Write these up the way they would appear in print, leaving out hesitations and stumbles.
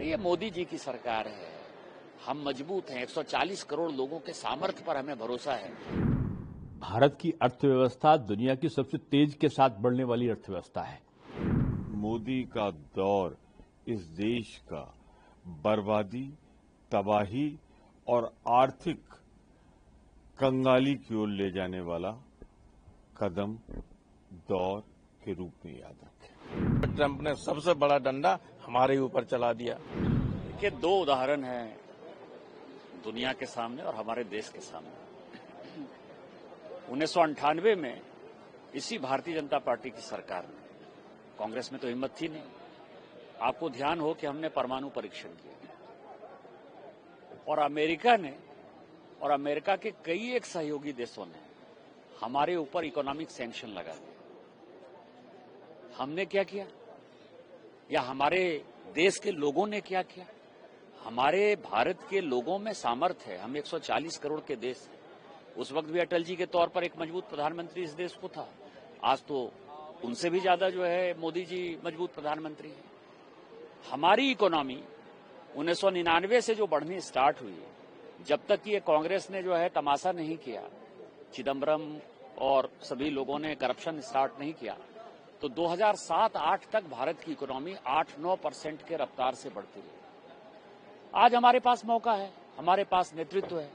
अरे ये मोदी जी की सरकार है, हम मजबूत हैं। 140 करोड़ लोगों के सामर्थ्य पर हमें भरोसा है। भारत की अर्थव्यवस्था दुनिया की सबसे तेज के साथ बढ़ने वाली अर्थव्यवस्था है। मोदी का दौर इस देश का बर्बादी, तबाही और आर्थिक कंगाली की ओर ले जाने वाला कदम दौर के रूप में याद रखें। ट्रंप ने सबसे बड़ा डंडा हमारे ऊपर चला दिया। देखिए, दो उदाहरण हैं दुनिया के सामने और हमारे देश के सामने। 1998 में इसी भारतीय जनता पार्टी की सरकार में, कांग्रेस में तो हिम्मत थी नहीं, आपको ध्यान हो कि हमने परमाणु परीक्षण किया और अमेरिका ने और अमेरिका के कई एक सहयोगी देशों ने हमारे ऊपर इकोनॉमिक सैंक्शन लगा दिए। हमने क्या किया या हमारे देश के लोगों ने क्या किया? हमारे भारत के लोगों में सामर्थ्य है। हम 140 करोड़ के देश हैं। उस वक्त भी अटल जी के तौर पर एक मजबूत प्रधानमंत्री इस देश को था। आज तो उनसे भी ज्यादा जो है मोदी जी मजबूत प्रधानमंत्री हैं। हमारी इकोनॉमी 1999 से जो बढ़नी स्टार्ट हुई, जब तक कि ये कांग्रेस ने जो है तमाशा नहीं किया, चिदम्बरम और सभी लोगों ने करप्शन स्टार्ट नहीं किया, तो 2007-8 तक भारत की इकोनॉमी 8-9% के रफ्तार से बढ़ती रही। आज हमारे पास मौका है, हमारे पास नेतृत्व है,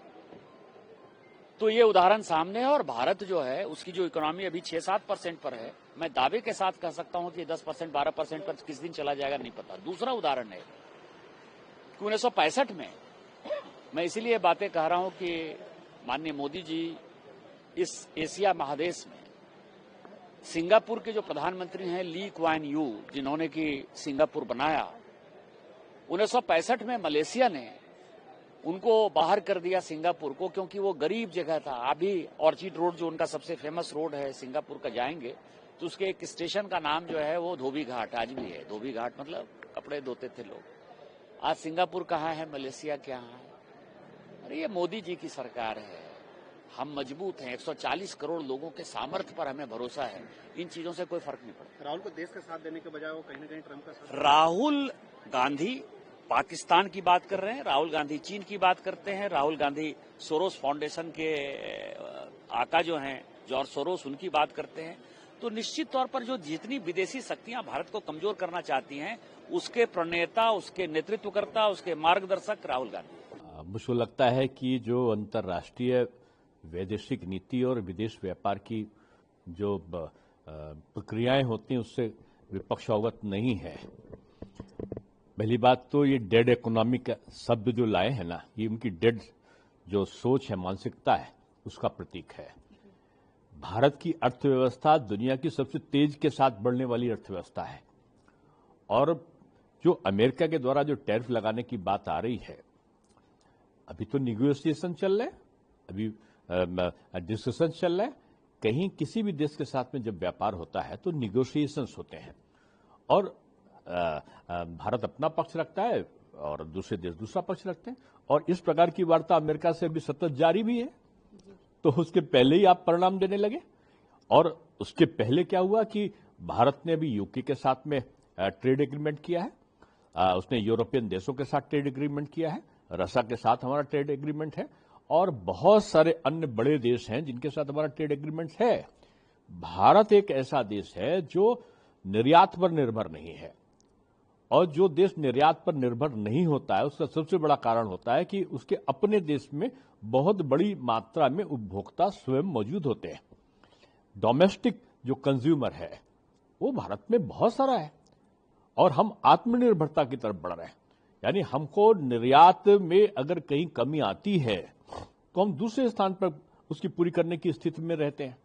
तो ये उदाहरण सामने है। और भारत जो है उसकी जो इकोनॉमी अभी 6-7% पर है, मैं दावे के साथ कह सकता हूं कि 10%, 12% पर किस दिन चला जाएगा नहीं पता। दूसरा उदाहरण है कि 1965 में, मैं इसीलिए बातें कह रहा हूं कि माननीय मोदी जी इस एशिया महादेश में सिंगापुर के जो प्रधानमंत्री हैं ली क्वान यू, जिन्होंने कि सिंगापुर बनाया, 1965 में मलेशिया ने उनको बाहर कर दिया सिंगापुर को, क्योंकि वो गरीब जगह था। अभी ऑर्चिड रोड जो उनका सबसे फेमस रोड है सिंगापुर का, जाएंगे तो उसके एक स्टेशन का नाम जो है वो धोबी घाट आज भी है। धोबी घाट मतलब कपड़े धोते थे लोग। आज सिंगापुर कहाँ है, मलेशिया क्या है? अरे ये मोदी जी की सरकार है, हम मजबूत हैं। 140 करोड़ लोगों के सामर्थ्य पर हमें भरोसा है। इन चीजों से कोई फर्क नहीं पड़ता। राहुल को देश का साथ देने के बजाय वो कहीं न कहीं ट्रंप का साथ। राहुल गांधी पाकिस्तान की बात कर रहे हैं, राहुल गांधी चीन की बात करते हैं, राहुल गांधी सोरोस फाउंडेशन के आका जो हैं जॉर्ज सोरोस, उनकी बात करते हैं। तो निश्चित तौर पर जो जितनी विदेशी शक्तियां भारत को कमजोर करना चाहती हैं, उसके प्रणेता, उसके नेतृत्वकर्ता, उसके मार्गदर्शक राहुल गांधी। मुझको लगता है कि जो अंतर्राष्ट्रीय वैदेशिक नीति और विदेश व्यापार की जो प्रक्रियाएं होती हैं उससे विपक्ष अवगत नहीं है। पहली बात तो ये डेड इकोनॉमी का शब्द जो लाए हैं ना, ये उनकी डेड जो सोच है, मानसिकता है, उसका प्रतीक है। भारत की अर्थव्यवस्था दुनिया की सबसे तेज के साथ बढ़ने वाली अर्थव्यवस्था है और जो अमेरिका के द्वारा जो टैरिफ लगाने की बात आ रही है, अभी तो निगोशिएशन चल रहे हैं, अभी डिस्कशन चल रहा है। कहीं किसी भी देश के साथ में जब व्यापार होता है तो निगोशिएशंस होते हैं और भारत अपना पक्ष रखता है और दूसरे देश दूसरा पक्ष रखते हैं और इस प्रकार की वार्ता अमेरिका से अभी सतत जारी भी है। तो उसके पहले ही आप परिणाम देने लगे। और उसके पहले क्या हुआ कि भारत ने अभी यूके के साथ में ट्रेड एग्रीमेंट किया है, उसने यूरोपियन देशों के साथ ट्रेड एग्रीमेंट किया है, रशिया के साथ हमारा ट्रेड एग्रीमेंट है और बहुत सारे अन्य बड़े देश हैं जिनके साथ हमारा ट्रेड एग्रीमेंट है। भारत एक ऐसा देश है जो निर्यात पर निर्भर नहीं है और जो देश निर्यात पर निर्भर नहीं होता है उसका सबसे बड़ा कारण होता है कि उसके अपने देश में बहुत बड़ी मात्रा में उपभोक्ता स्वयं मौजूद होते हैं। डोमेस्टिक जो कंज्यूमर है वो भारत में बहुत सारा है और हम आत्मनिर्भरता की तरफ बढ़ रहे हैं। यानी हमको निर्यात में अगर कहीं कमी आती है तो हम दूसरे स्थान पर उसकी पूरी करने की स्थिति में रहते हैं।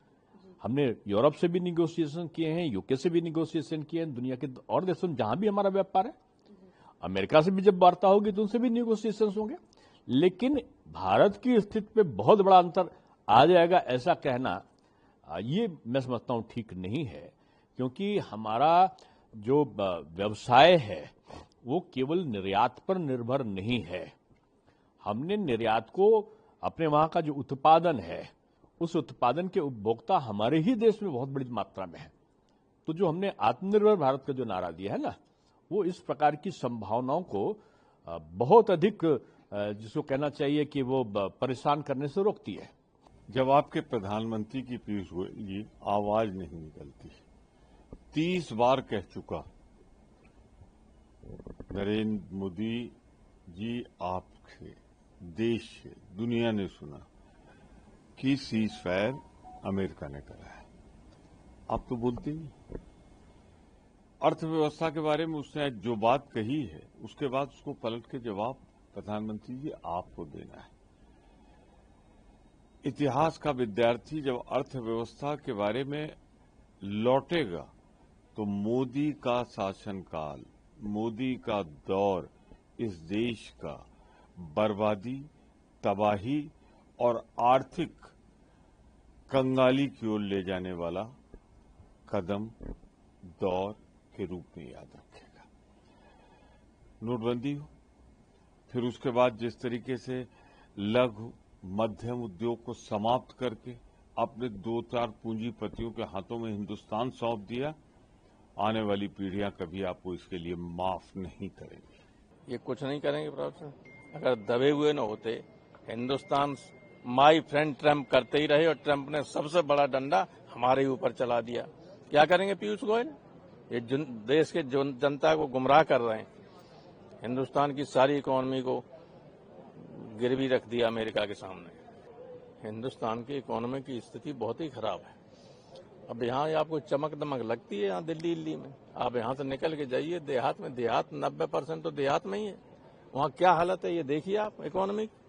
हमने यूरोप से भी निगोशिएशन किए हैं, यूके से भी निगोशिएशन किए हैं, दुनिया के और देशों में जहां भी हमारा व्यापार है, अमेरिका से भी जब वार्ता होगी तो उनसे भी निगोशिएशन होंगे। लेकिन भारत की स्थिति पे बहुत बड़ा अंतर आ जाएगा ऐसा कहना, ये मैं समझता हूं ठीक नहीं है, क्योंकि हमारा जो व्यवसाय है वो केवल निर्यात पर निर्भर नहीं है। हमने निर्यात को अपने वहां का जो उत्पादन है उस उत्पादन के उपभोक्ता हमारे ही देश में बहुत बड़ी मात्रा में है। तो जो हमने आत्मनिर्भर भारत का जो नारा दिया है ना, वो इस प्रकार की संभावनाओं को बहुत अधिक जिसको कहना चाहिए कि वो परेशान करने से रोकती है। जब आपके प्रधानमंत्री की पीयूष गोयल जी आवाज नहीं निकलती, 30 बार कह चुका नरेंद्र मोदी जी आपसे, देश से, दुनिया ने सुना कि सीज फायर अमेरिका ने करा है, आप तो बोलते ही नहीं। अर्थव्यवस्था के बारे में उसने जो बात कही है उसके बाद उसको पलट के जवाब प्रधानमंत्री जी आपको देना है। इतिहास का विद्यार्थी जब अर्थव्यवस्था के बारे में लौटेगा तो मोदी का शासनकाल, मोदी का दौर इस देश का बर्बादी, तबाही और आर्थिक कंगाली की ओर ले जाने वाला कदम, दौर के रूप में याद रखेगा। नोटबंदी हो, फिर उसके बाद जिस तरीके से लघु मध्यम उद्योग को समाप्त करके अपने 2-4 पूंजीपतियों के हाथों में हिंदुस्तान सौंप दिया, आने वाली पीढ़ियां कभी आपको इसके लिए माफ नहीं करेंगी। ये कुछ नहीं करेंगे प्रॉफेसर, अगर दबे हुए न होते। हिंदुस्तान माई फ्रेंड ट्रम्प करते ही रहे और ट्रम्प ने सबसे बड़ा डंडा हमारे ऊपर चला दिया। क्या करेंगे पीयूष गोयल? ये देश के जनता को गुमराह कर रहे हैं। हिंदुस्तान की सारी इकोनॉमी को गिरवी रख दिया अमेरिका के सामने। हिंदुस्तान की इकोनॉमी की स्थिति बहुत ही खराब है। अब यहाँ आपको चमक दमक लगती है यहाँ दिल्ली में, आप यहाँ से निकल के जाइए देहात में, देहात 90% तो देहात में ही है। वहाँ क्या हालत है ये देखिए आप इकोनॉमी की।